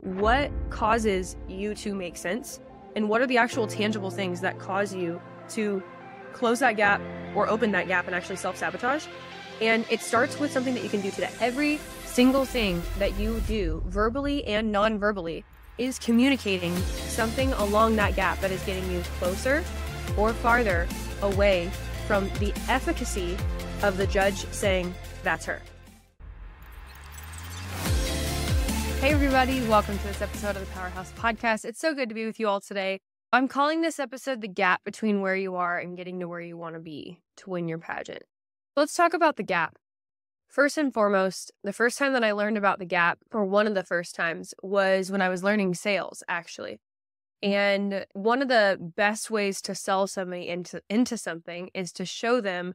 what causes you to make sense, and what are the actual tangible things that cause you to close that gap or open that gap and actually self-sabotage. And it starts with something that you can do today. Every single thing that you do, verbally and non-verbally, is communicating something along that gap that is getting you closer or farther away from the efficacy of the judge saying, "That's her." Hey everybody, welcome to this episode of the Powerhouse Podcast. It's so good to be with you all today. I'm calling this episode the gap between where you are and getting to where you want to be to win your pageant. Let's talk about the gap. First and foremost, the first time that I learned about the gap, or one of the first times, was when I was learning sales, actually. And one of the best ways to sell somebody into something is to show them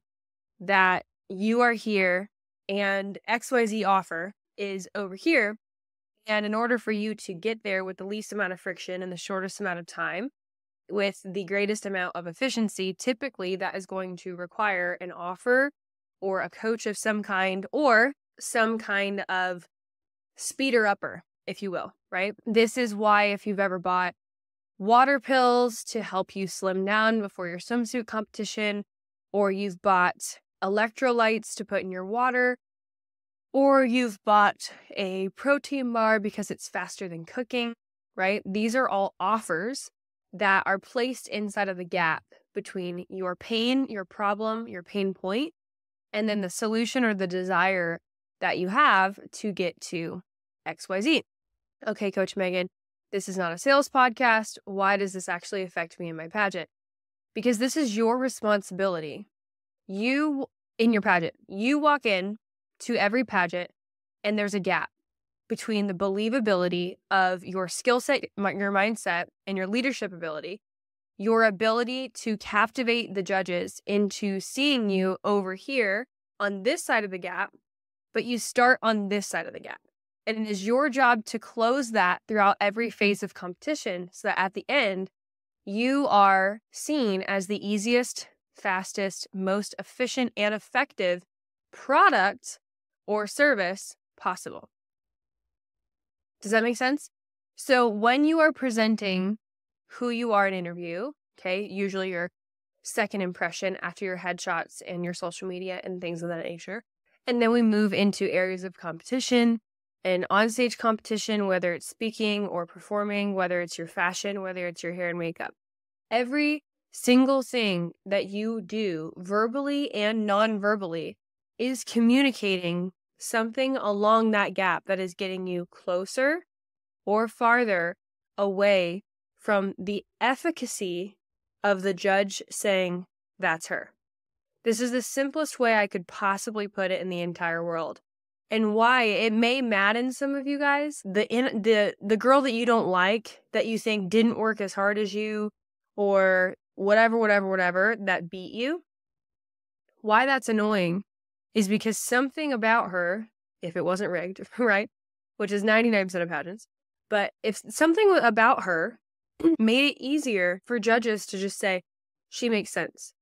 that you are here and XYZ offer is over here. And in order for you to get there with the least amount of friction and the shortest amount of time, with the greatest amount of efficiency, typically that is going to require an offer or a coach of some kind or some kind of speeder upper, if you will, right? This is why if you've ever bought water pills to help you slim down before your swimsuit competition, or you've bought electrolytes to put in your water, or you've bought a protein bar because it's faster than cooking, right? These are all offers that are placed inside of the gap between your pain, your problem, your pain point, and then the solution or the desire that you have to get to XYZ. Okay, Coach Megan, this is not a sales podcast. Why does this actually affect me in my pageant? Because this is your responsibility. You, in your pageant, you walk in to every pageant, and there's a gap between the believability of your skill set, your mindset, and your leadership ability, your ability to captivate the judges into seeing you over here on this side of the gap, but you start on this side of the gap. And it is your job to close that throughout every phase of competition so that at the end, you are seen as the easiest, fastest, most efficient, and effective product or service possible. Does that make sense? So when you are presenting who you are in an interview, okay, usually your second impression after your headshots and your social media and things of that nature, and then we move into areas of competition and onstage competition, whether it's speaking or performing, whether it's your fashion, whether it's your hair and makeup. Every single thing that you do verbally and non-verbally is communicating something along that gap that is getting you closer or farther away from the efficacy of the judge saying, "That's her." This is the simplest way I could possibly put it in the entire world. And why it may madden some of you guys, the girl that you don't like, that you think didn't work as hard as you, or whatever, that beat you, why that's annoying is because something about her, if it wasn't rigged, right, which is 99% of pageants, but if something about her made it easier for judges to just say, she makes sense.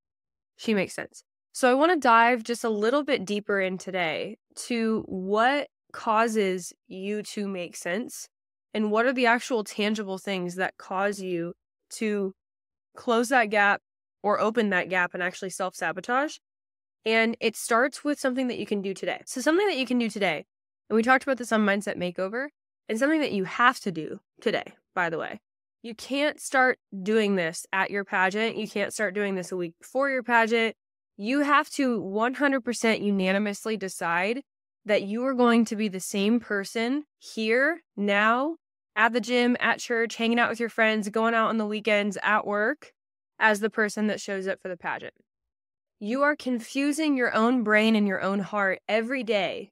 She makes sense. So I want to dive just a little bit deeper in today to what causes you to make sense and what are the actual tangible things that cause you to close that gap or open that gap and actually self-sabotage. And it starts with something that you can do today. So something that you can do today, and we talked about this on Mindset Makeover, and something that you have to do today, by the way. You can't start doing this at your pageant. You can't start doing this a week before your pageant. You have to 100% unanimously decide that you are going to be the same person here, now, at the gym, at church, hanging out with your friends, going out on the weekends, at work, as the person that shows up for the pageant. You are confusing your own brain and your own heart every day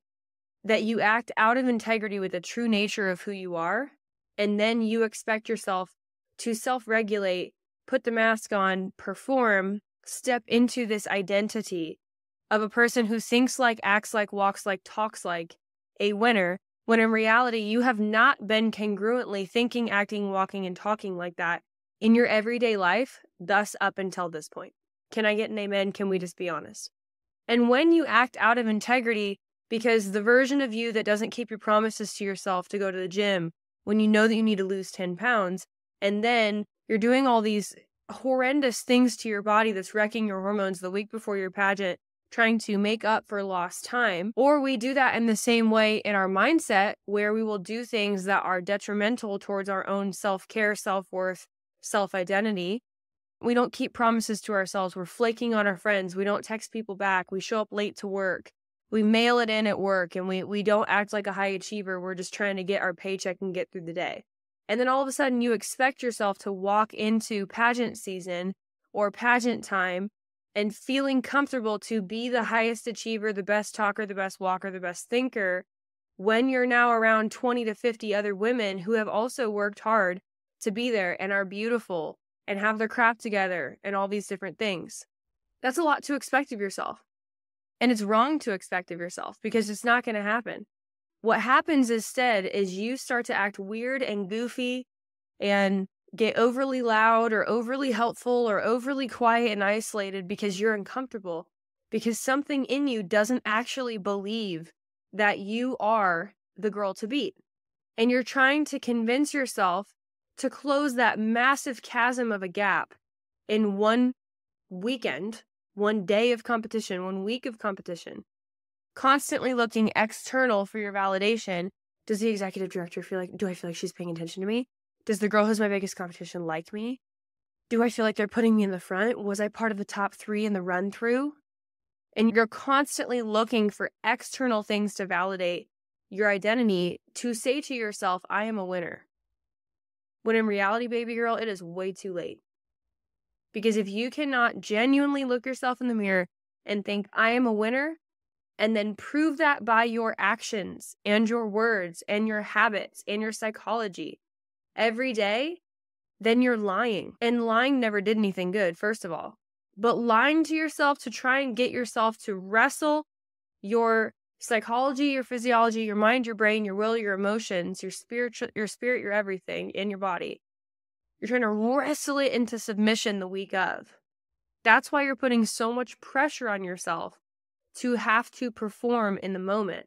that you act out of integrity with the true nature of who you are, and then you expect yourself to self-regulate, put the mask on, perform, step into this identity of a person who thinks like, acts like, walks like, talks like a winner, when in reality, you have not been congruently thinking, acting, walking, and talking like that in your everyday life, thus up until this point. Can I get an amen? Can we just be honest? And when you act out of integrity because the version of you that doesn't keep your promises to yourself to go to the gym when you know that you need to lose 10 pounds, and then you're doing all these horrendous things to your body that's wrecking your hormones the week before your pageant, trying to make up for lost time. Or we do that in the same way in our mindset, where we will do things that are detrimental towards our own self-care, self-worth, self-identity. We don't keep promises to ourselves. We're flaking on our friends. We don't text people back. We show up late to work. We mail it in at work, and we don't act like a high achiever. We're just trying to get our paycheck and get through the day. And then all of a sudden you expect yourself to walk into pageant season or pageant time and feeling comfortable to be the highest achiever, the best talker, the best walker, the best thinker, when you're now around 20 to 50 other women who have also worked hard to be there and are beautiful and have their crap together and all these different things. That's a lot to expect of yourself. And it's wrong to expect of yourself because it's not going to happen. What happens instead is you start to act weird and goofy and get overly loud or overly helpful or overly quiet and isolated because you're uncomfortable, because something in you doesn't actually believe that you are the girl to beat. And you're trying to convince yourself to close that massive chasm of a gap in one weekend, one day of competition, 1 week of competition. Constantly looking external for your validation. Does the executive director do I feel like she's paying attention to me? Does the girl who's my biggest competition like me? Do I feel like they're putting me in the front? Was I part of the top 3 in the run through? And you're constantly looking for external things to validate your identity, to say to yourself, I am a winner. When in reality, baby girl, it is way too late. Because if you cannot genuinely look yourself in the mirror and think, I am a winner, and then prove that by your actions and your words and your habits and your psychology every day, then you're lying. And lying never did anything good, first of all. But lying to yourself to try and get yourself to wrestle your psychology, your physiology, your mind, your brain, your will, your emotions, your spirit, your everything in your body. You're trying to wrestle it into submission the week of. That's why you're putting so much pressure on yourself to have to perform in the moment,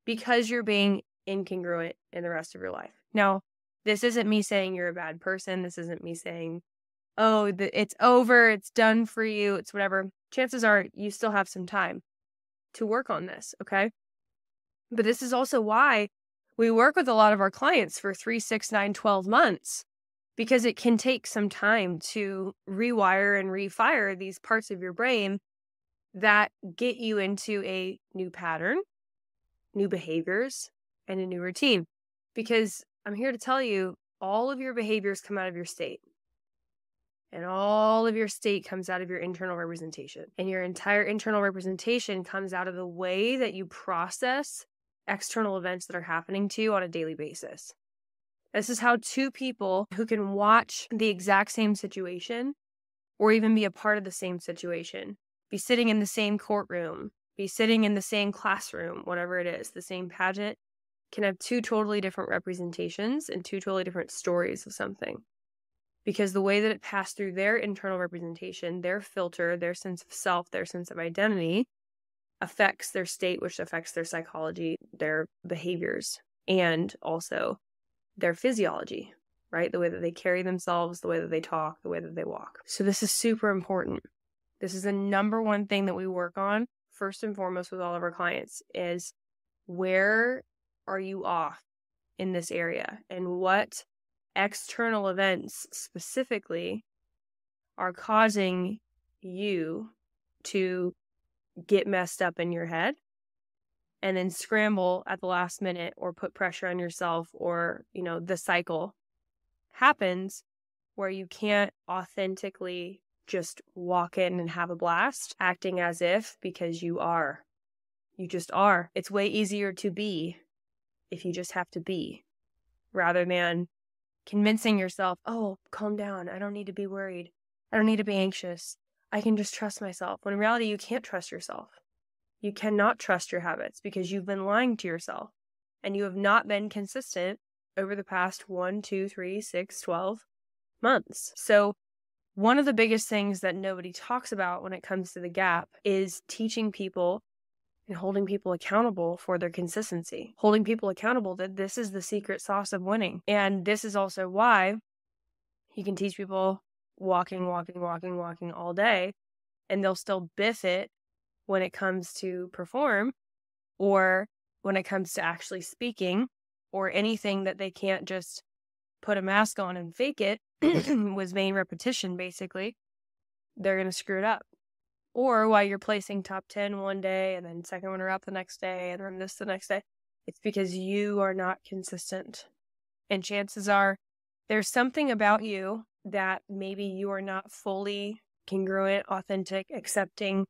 because you're being incongruent in the rest of your life. Now, this isn't me saying you're a bad person. This isn't me saying, oh, it's over, it's done for you, it's whatever. Chances are you still have some time to work on this, okay? But this is also why we work with a lot of our clients for 3, 6, 9, 12 months, because it can take some time to rewire and refire these parts of your brain that get you into a new pattern, new behaviors, and a new routine. Because I'm here to tell you, all of your behaviors come out of your state. And all of your state comes out of your internal representation. And your entire internal representation comes out of the way that you process external events that are happening to you on a daily basis. This is how 2 people who can watch the exact same situation or even be a part of the same situation, be sitting in the same courtroom, be sitting in the same classroom, whatever it is, the same pageant, can have 2 totally different representations and 2 totally different stories of something. Because the way that it passed through their internal representation, their filter, their sense of self, their sense of identity, affects their state, which affects their psychology, their behaviors, and also their physiology, right? The way that they carry themselves, the way that they talk, the way that they walk. So this is super important. This is the number one thing that we work on, first and foremost, with all of our clients, is where are you off in this area? And what external events specifically are causing you to get messed up in your head and then scramble at the last minute or put pressure on yourself, or, the cycle happens where you can't authentically just walk in and have a blast, acting as if, because you just are. It's way easier to be if you just have to be, rather than convincing yourself, oh, calm down. I don't need to be worried. I don't need to be anxious. I can just trust myself. When in reality, you can't trust yourself. You cannot trust your habits because you've been lying to yourself and you have not been consistent over the past 1, 2, 3, 6, 12 months. So one of the biggest things that nobody talks about when it comes to the gap is teaching people and holding people accountable for their consistency, holding people accountable that this is the secret sauce of winning. And this is also why you can teach people walking all day, and they'll still biff it when it comes to perform, or when it comes to actually speaking, or anything that they can't just put a mask on and fake it with vain repetition, basically. They're going to screw it up. Or while you're placing top 10 one day and then second runner-up the next day and then this the next day, it's because you are not consistent. And chances are there's something about you that maybe you are not fully congruent, authentic, accepting.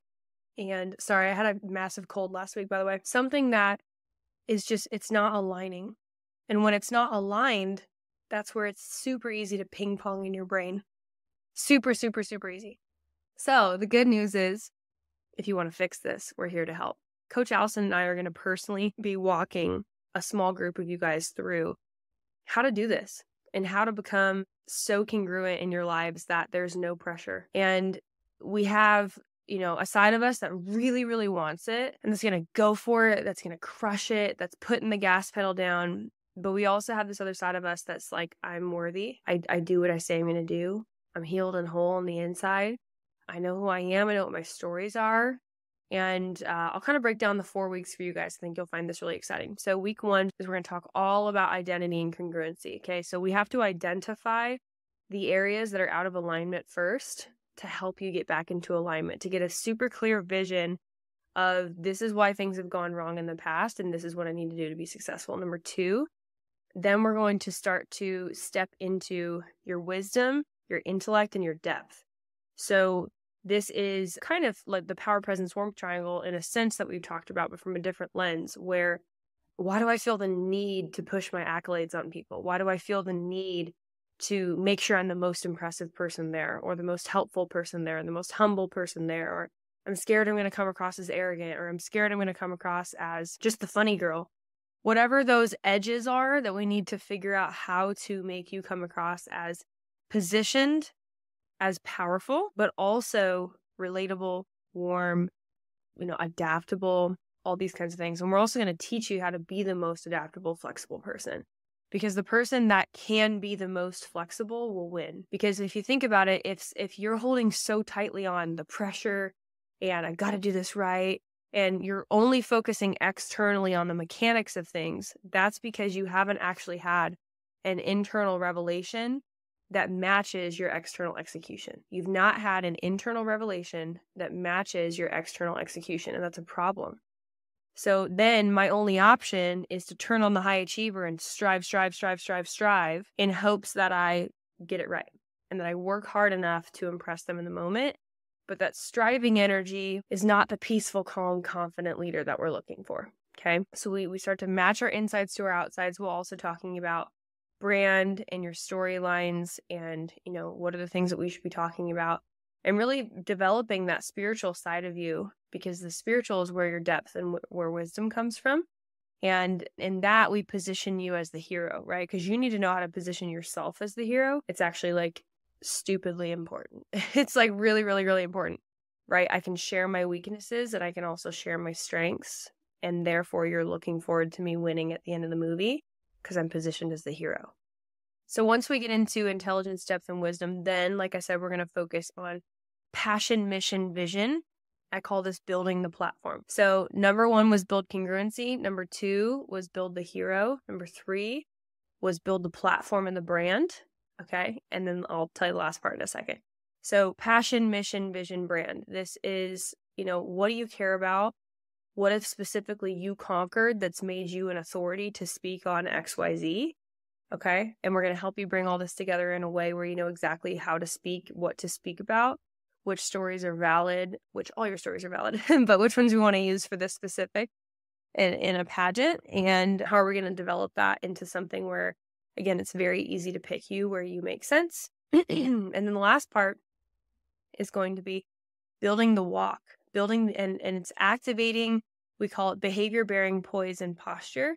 And sorry, I had a massive cold last week, by the way. Something that is just, it's not aligning. And when it's not aligned, that's where it's super easy to ping pong in your brain. Super, super, super easy. So the good news is, if you want to fix this, we're here to help. Coach Allison and I are going to personally be walking a small group of you guys through how to do this and how to become so congruent in your lives that there's no pressure. And we have, a side of us that really, really wants it and that's going to go for it, that's going to crush it, that's putting the gas pedal down. But we also have this other side of us that's like, I'm worthy. I do what I say I'm going to do. I'm healed and whole on the inside. I know who I am. I know what my stories are. And I'll kind of break down the 4 weeks for you guys. I think you'll find this really exciting. So week 1 is we're going to talk all about identity and congruency. Okay, so we have to identify the areas that are out of alignment first to help you get back into alignment, to get a super clear vision of this is why things have gone wrong in the past and this is what I need to do to be successful. Number 2, then we're going to start to step into your wisdom, your intellect, and your depth. So this is kind of like the power, presence, warmth triangle in a sense that we've talked about, but from a different lens, where why do I feel the need to push my accolades on people? Why do I feel the need to make sure I'm the most impressive person there, or the most helpful person there, or the most humble person there, or I'm scared I'm going to come across as arrogant, or I'm scared I'm going to come across as just the funny girl. Whatever those edges are that we need to figure out how to make you come across as positioned, as powerful, but also relatable, warm, adaptable, all these kinds of things. And we're also going to teach you how to be the most adaptable, flexible person. Because the person that can be the most flexible will win. Because if you think about it, if you're holding so tightly on the pressure and I got to do this right, and you're only focusing externally on the mechanics of things, that's because you haven't actually had an internal revelation that matches your external execution. You've not had an internal revelation that matches your external execution, and that's a problem. So then my only option is to turn on the high achiever and strive in hopes that I get it right and that I work hard enough to impress them in the moment. But that striving energy is not the peaceful, calm, confident leader that we're looking for. Okay. So we start to match our insides to our outsides while also talking about brand and your storylines and, what are the things that we should be talking about, and really developing that spiritual side of you, because the spiritual is where your depth and where wisdom comes from. And in that, we position you as the hero, right? Because you need to know how to position yourself as the hero. It's actually like stupidly important. It's like really, really, really important, right? I can share my weaknesses and I can also share my strengths. And therefore, you're looking forward to me winning at the end of the movie because I'm positioned as the hero. So once we get into intelligence, depth, and wisdom, then, like I said, we're going to focus on passion, mission, vision. I call this building the platform. So number 1 was build congruency. Number 2 was build the hero. Number 3 was build the platform and the brand. Okay. And then I'll tell you the last part in a second. So passion, mission, vision, brand. This is, what do you care about? What if specifically you conquered that's made you an authority to speak on XYZ? Okay. And we're going to help you bring all this together in a way where you know exactly how to speak, what to speak about, which stories are valid, which all your stories are valid, but which ones we want to use for this specific in a pageant, and how are we going to develop that into something where, again, it's very easy to pick you where you make sense. And then the last part is going to be building the walk, and it's activating, we call it behavior, bearing, poise, and posture.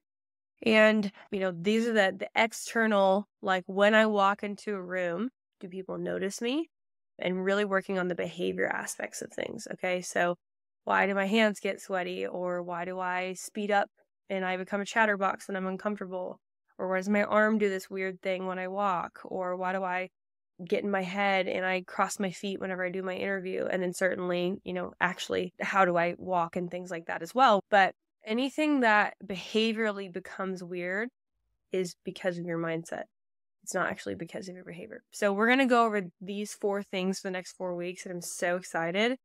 And, these are the external, like when I walk into a room, do people notice me? And really working on the behavior aspects of things. Okay. So why do my hands get sweaty? Or why do I speed up and I become a chatterbox when I'm uncomfortable? Or why does my arm do this weird thing when I walk? Or why do I get in my head and I cross my feet whenever I do my interview? And then certainly, actually, how do I walk and things like that as well. But anything that behaviorally becomes weird is because of your mindset. It's not actually because of your behavior. So we're going to go over these 4 things for the next 4 weeks. And I'm so excited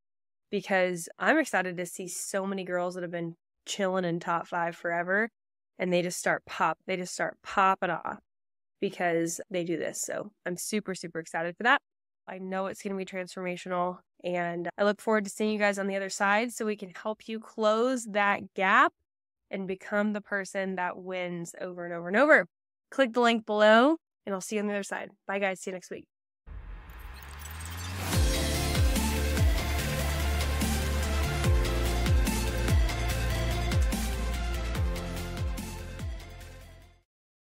because I'm excited to see so many girls that have been chilling in top 5 forever. And they just start popping off because they do this. So I'm super, super excited for that. I know it's going to be transformational. And I look forward to seeing you guys on the other side so we can help you close that gap and become the person that wins over and over and over. Click the link below and I'll see you on the other side. Bye guys. See you next week.